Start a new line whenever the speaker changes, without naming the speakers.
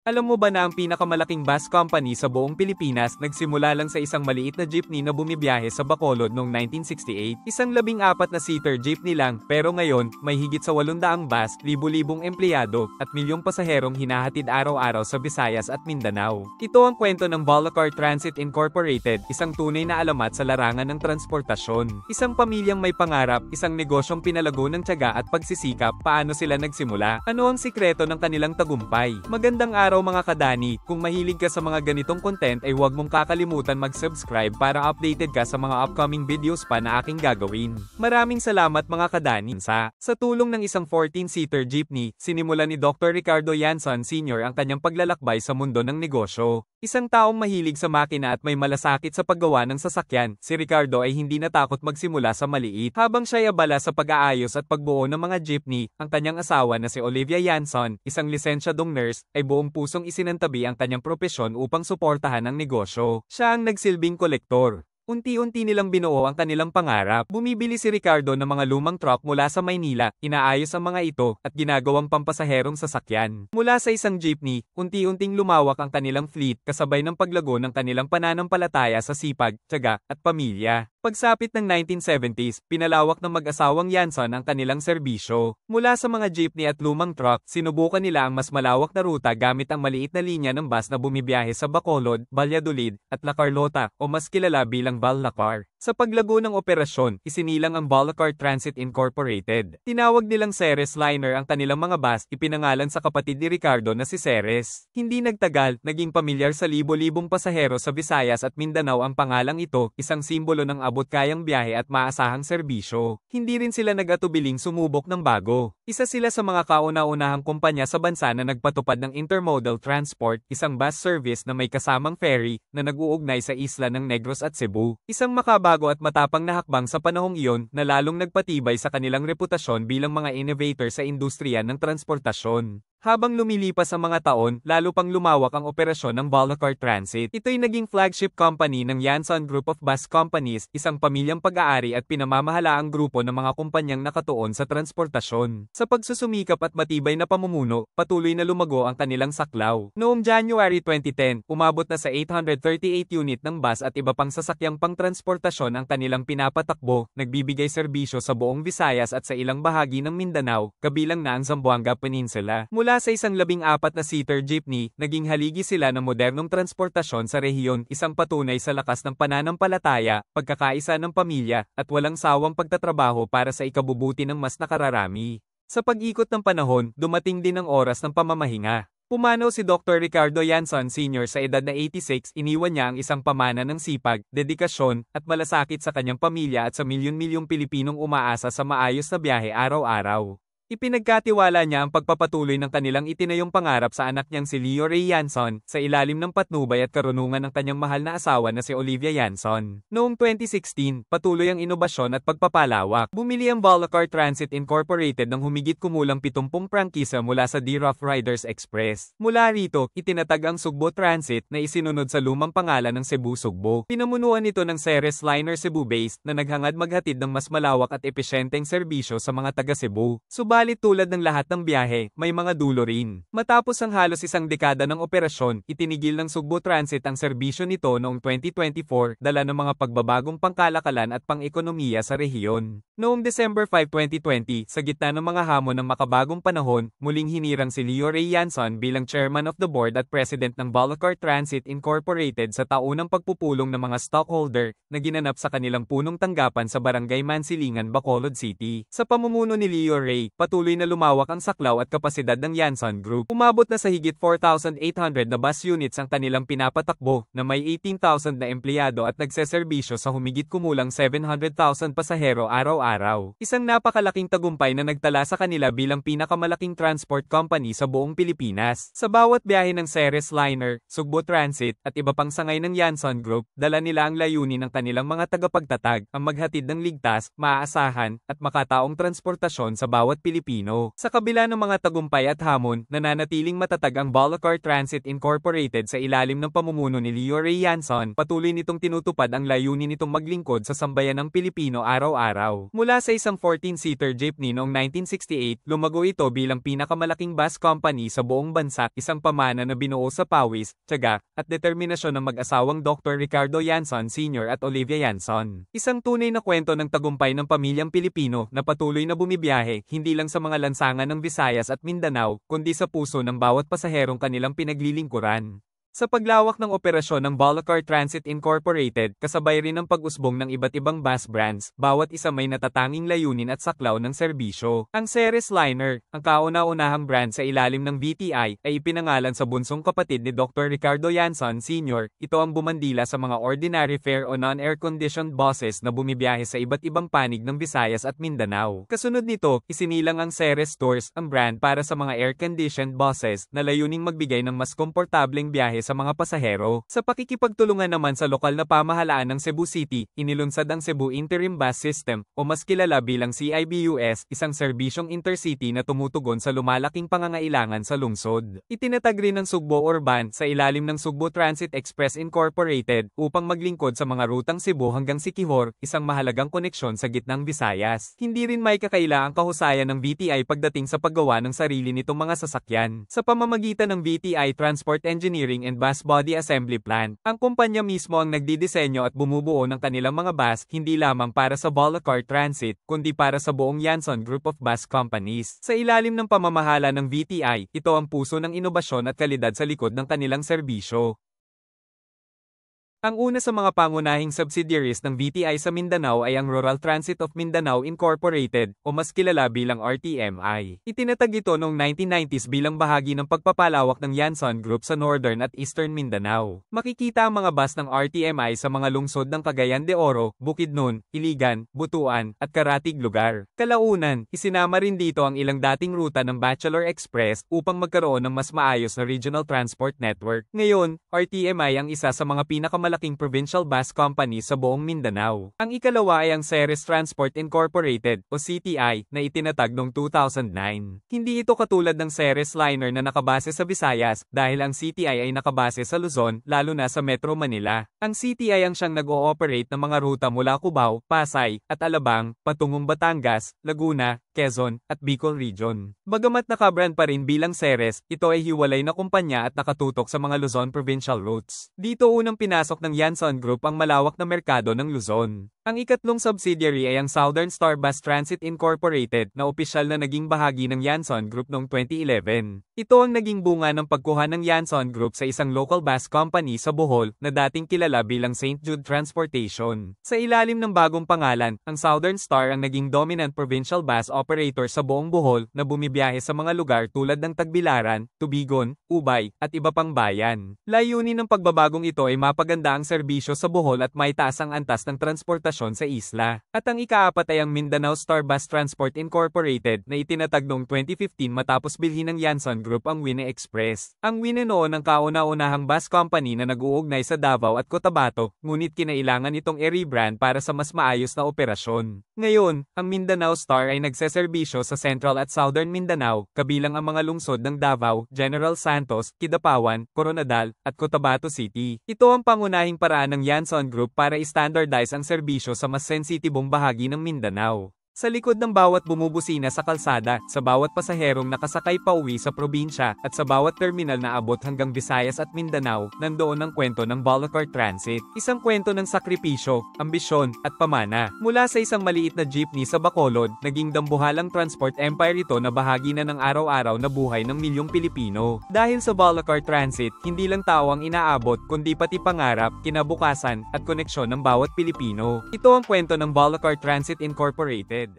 Alam mo ba na ang pinakamalaking bus company sa buong Pilipinas nagsimula lang sa isang maliit na jeepney na bumibiyahe sa Bacolod noong 1968? Isang 14 na seater jeepney lang, pero ngayon, may higit sa 800 bus, libu-libong empleyado, at milyong pasaherong hinahatid araw-araw sa Visayas at Mindanao. Ito ang kwento ng Bulacar Transit Incorporated, isang tunay na alamat sa larangan ng transportasyon. Isang pamilyang may pangarap, isang negosyong pinalago ng tiyaga at pagsisikap. Paano sila nagsimula? Ano ang sikreto ng kanilang tagumpay? Magandang araw mga kadani, kung mahilig ka sa mga ganitong content ay huwag mong kakalimutan mag-subscribe para updated ka sa mga upcoming videos pa na aking gagawin. Maraming salamat mga kadani. Sa tulong ng isang 14-seater jeepney, sinimula ni Dr. Ricardo Yanson Sr. ang kanyang paglalakbay sa mundo ng negosyo. Isang taong mahilig sa makina at may malasakit sa paggawa ng sasakyan, si Ricardo ay hindi natakot magsimula sa maliit. Habang siya'y abala sa pag-aayos at pagbuo ng mga jeepney, ang kanyang asawa na si Olivia Yanson, isang lisensyadong nurse, ay buong pusong isinantabi ang kanyang propesyon upang suportahan ang negosyo. Siya ang nagsilbing kolektor. Unti-unti nilang binuo ang kanilang pangarap. Bumibili si Ricardo ng mga lumang truck mula sa Maynila, inaayos ang mga ito, at ginagawang pampasaherong sasakyan. Mula sa isang jeepney, unti-unting lumawak ang kanilang fleet kasabay ng paglago ng kanilang pananampalataya sa sipag, tiyaga, at pamilya. Pagsapit ng 1970s, pinalawak ng mag-asawang Yanson ang kanilang serbisyo. Mula sa mga jeepney at lumang truck, sinubukan nila ang mas malawak na ruta gamit ang maliit na linya ng bus na bumibiyahe sa Bacolod, Valladolid, at La Carlota, o mas kilala bilang Bulacar. Sa paglago ng operasyon, isinilang ang Bulacar Transit Incorporated. Tinawag nilang Ceres Liner ang kanilang mga bus, ipinangalan sa kapatid ni Ricardo na si Ceres. Hindi nagtagal, naging pamilyar sa libo-libong pasahero sa Visayas at Mindanao ang pangalang ito, isang simbolo ng abot-kayang biyahe at maasahang serbisyo. Hindi rin sila nag-atubiling sumubok ng bago. Isa sila sa mga kauna-unahang kumpanya sa bansa na nagpatupad ng intermodal transport, isang bus service na may kasamang ferry na nag-uugnay sa isla ng Negros at Cebu. Isang makabago at matapang na hakbang sa panahong iyon na lalong nagpatibay sa kanilang reputasyon bilang mga innovator sa industriya ng transportasyon. Habang lumilipas ang mga taon, lalo pang lumawak ang operasyon ng Bulacar Transit. Ito'y naging flagship company ng Yanson Group of Bus Companies, isang pamilyang pag-aari at pinamamahalaang grupo ng mga kumpanyang nakatuon sa transportasyon. Sa pagsusumikap at matibay na pamumuno, patuloy na lumago ang kanilang saklaw. Noong January 2010, umabot na sa 838 unit ng bus at iba pang sasakyang pangtransportasyon ang kanilang pinapatakbo, nagbibigay serbisyo sa buong Visayas at sa ilang bahagi ng Mindanao, kabilang na ang Zamboanga Peninsula. Mula sa isang 14 na seater jeepney, naging haligi sila ng modernong transportasyon sa rehiyon, isang patunay sa lakas ng pananampalataya, pagkakaisa ng pamilya, at walang sawang pagtatrabaho para sa ikabubuti ng mas nakararami. Sa pag-ikot ng panahon, dumating din ang oras ng pamamahinga. Pumanaw si Dr. Ricardo Yanson Sr. sa edad na 86, iniwan niya ang isang pamana ng sipag, dedikasyon, at malasakit sa kanyang pamilya at sa milyon-milyong Pilipinong umaasa sa maayos na biyahe araw-araw. Ipinagkatiwala niya ang pagpapatuloy ng kanilang itinayong pangarap sa anak niyang si Leo Ray Yanson, sa ilalim ng patnubay at karunungan ng kanyang mahal na asawa na si Olivia Yanson. Noong 2016, patuloy ang inobasyon at pagpapalawak. Bumili ang Bulacar Transit Incorporated ng humigit kumulang 70 prangkisa mula sa D. Rough Riders Express. Mula rito, itinatag ang Sugbo Transit na isinunod sa lumang pangalan ng Cebu Sugbo. Pinamunuan ito ng Ceres Liner Cebu-based na naghangad maghatid ng mas malawak at epesyenteng serbisyo sa mga taga Cebu. Subalit tulad ng lahat ng biyahe, may mga dulo rin. Matapos ang halos isang dekada ng operasyon, itinigil ng Sugbo Transit ang serbisyo nito noong 2024, dala ng mga pagbabagong pangkalakalan at pang-ekonomiya sa rehiyon. Noong December 5, 2020, sa gitna ng mga hamon ng makabagong panahon, muling hinirang si Leo Ray Yanson bilang Chairman of the Board at President ng Bulacar Transit Incorporated sa taunang pagpupulong ng mga stockholder na ginanap sa kanilang punong tanggapan sa Barangay Mansilingan, Bacolod City. Sa pamumuno ni Leo Ray, patuloy na lumawak ang saklaw at kapasidad ng Yanson Group. Umabot na sa higit 4,800 na bus units ang kanilang pinapatakbo, na may 18,000 na empleyado at nagseserbisyo sa humigit kumulang 700,000 pasahero araw-araw. Isang napakalaking tagumpay na nagtala sa kanila bilang pinakamalaking transport company sa buong Pilipinas. Sa bawat biyahe ng Ceres Liner, Sugbo Transit, at iba pang sangay ng Yanson Group, dala nila ang layunin ng kanilang mga tagapagtatag, ang maghatid ng ligtas, maaasahan, at makataong transportasyon sa bawat Pilipino. Pilipino. Sa kabila ng mga tagumpay at hamon, nananatiling matatag ang Bulacar Transit Incorporated sa ilalim ng pamumuno ni Leo Ray Yanson. Patuloy nitong tinutupad ang layunin nitong maglingkod sa sambayan ng Pilipino araw-araw. Mula sa isang 14-seater jeepney noong 1968, lumago ito bilang pinakamalaking bus company sa buong bansa, isang pamana na binuo sa pawis, tiyaga, at determinasyon ng mag-asawang Dr. Ricardo Yanson Sr. at Olivia Yanson. Isang tunay na kwento ng tagumpay ng pamilyang Pilipino na patuloy na bumibiyahe, hindi lang sa mga lansangan ng Visayas at Mindanao, kundi sa puso ng bawat pasaherong kanilang pinaglilingkuran. Sa paglawak ng operasyon ng Bulacar Transit Incorporated, kasabay rin ang pag-usbong ng iba't ibang bus brands, bawat isa may natatanging layunin at saklaw ng serbisyo. Ang Ceres Liner, ang kauna-unahang brand sa ilalim ng VTI, ay ipinangalan sa bunsong kapatid ni Dr. Ricardo Yanson Sr. Ito ang bumandila sa mga ordinary fare o non-air-conditioned buses na bumibiyahe sa iba't ibang panig ng Visayas at Mindanao. Kasunod nito, isinilang ang Ceres Tours, ang brand para sa mga air-conditioned buses, na layuning magbigay ng mas komportableng biyahe sa mga pasahero. Sa pakikipagtulungan naman sa lokal na pamahalaan ng Cebu City, inilunsad ang Cebu Interim Bus System, o mas kilala bilang CIBUS, isang serbisyong intercity na tumutugon sa lumalaking pangangailangan sa lungsod. Itinatag rin ng Sugbo Urban sa ilalim ng Sugbo Transit Express Incorporated upang maglingkod sa mga rutang Cebu hanggang Siquijor, isang mahalagang koneksyon sa gitnang Visayas. Hindi rin may kakaila ang kahusayan ng VTI pagdating sa paggawa ng sarili nitong mga sasakyan. Sa pamamagitan ng VTI Transport Engineering and Bus Body Assembly Plant, ang kumpanya mismo ang nagdidisenyo at bumubuo ng kanilang mga bus, hindi lamang para sa Bulacar Transit, kundi para sa buong Yanson Group of Bus Companies. Sa ilalim ng pamamahala ng VTI, ito ang puso ng inobasyon at kalidad sa likod ng kanilang serbisyo. Ang una sa mga pangunahing subsidiaries ng VTI sa Mindanao ay ang Rural Transit of Mindanao Incorporated, o mas kilala bilang RTMI. Itinatag ito noong 1990s bilang bahagi ng pagpapalawak ng Yanson Group sa Northern at Eastern Mindanao. Makikita ang mga bus ng RTMI sa mga lungsod ng Cagayan de Oro, Bukidnon, Iligan, Butuan, at Karatig lugar. Kalaunan, isinama rin dito ang ilang dating ruta ng Bachelor Express upang magkaroon ng mas maayos na regional transport network. Ngayon, RTMI ang isa sa mga pinakamalaking provincial bus company sa buong Mindanao. Ang ikalawa ay ang Ceres Transport Incorporated, o CTI, na itinatag noong 2009. Hindi ito katulad ng Ceres Liner na nakabase sa Visayas, dahil ang CTI ay nakabase sa Luzon, lalo na sa Metro Manila. Ang CTI ang siyang nag-ooperate ng mga ruta mula Cubao, Pasay, at Alabang, patungong Batangas, Laguna, Quezon, at Bicol Region. Bagamat nakabrand pa rin bilang Ceres, ito ay hiwalay na kumpanya at nakatutok sa mga Luzon provincial routes. Dito unang pinasok ng Yanson Group ang malawak na merkado ng Luzon. Ang ikatlong subsidiary ay ang Southern Star Bus Transit Incorporated, na opisyal na naging bahagi ng Yanson Group noong 2011. Ito ang naging bunga ng pagkuha ng Yanson Group sa isang local bus company sa Bohol na dating kilala bilang St. Jude Transportation. Sa ilalim ng bagong pangalan, ang Southern Star ang naging dominant provincial bus operator sa buong Bohol na bumibiyahe sa mga lugar tulad ng Tagbilaran, Tubigon, Ubay, at iba pang bayan. Layunin ng pagbabagong ito ay mapaganda ang serbisyo sa Bohol at maitaas ang antas ng transportasyon sa isla. At ang ikaapat ay ang Mindanao Star Bus Transport Incorporated, na itinatag noong 2015 matapos bilhin ng Yanson Group ang Wine Express. Ang Wine noon ang kauna-unahang bus company na nag-uugnay sa Davao at Cotabato, ngunit kinailangan itong i-rebrand para sa mas maayos na operasyon. Ngayon, ang Mindanao Star ay nagseserbisyo sa Central at Southern Mindanao, kabilang ang mga lungsod ng Davao, General Santos, Kidapawan, Coronadal, at Cotabato City. Ito ang pangunahing paraan ng Yanson Group para i-standardize ang serbisyo sa mas sensitibong bahagi ng Mindanao. Sa likod ng bawat bumubusina sa kalsada, sa bawat pasaherong nakasakay pauwi sa probinsya, at sa bawat terminal na abot hanggang Visayas at Mindanao, nandoon ang kwento ng Bulacar Transit. Isang kwento ng sakripisyo, ambisyon, at pamana. Mula sa isang maliit na jeepney sa Bacolod, naging dambuhalang transport empire ito na bahagi na ng araw-araw na buhay ng milyong Pilipino. Dahil sa Bulacar Transit, hindi lang tao ang inaabot, kundi pati pangarap, kinabukasan, at koneksyon ng bawat Pilipino. Ito ang kwento ng Bulacar Transit Incorporated.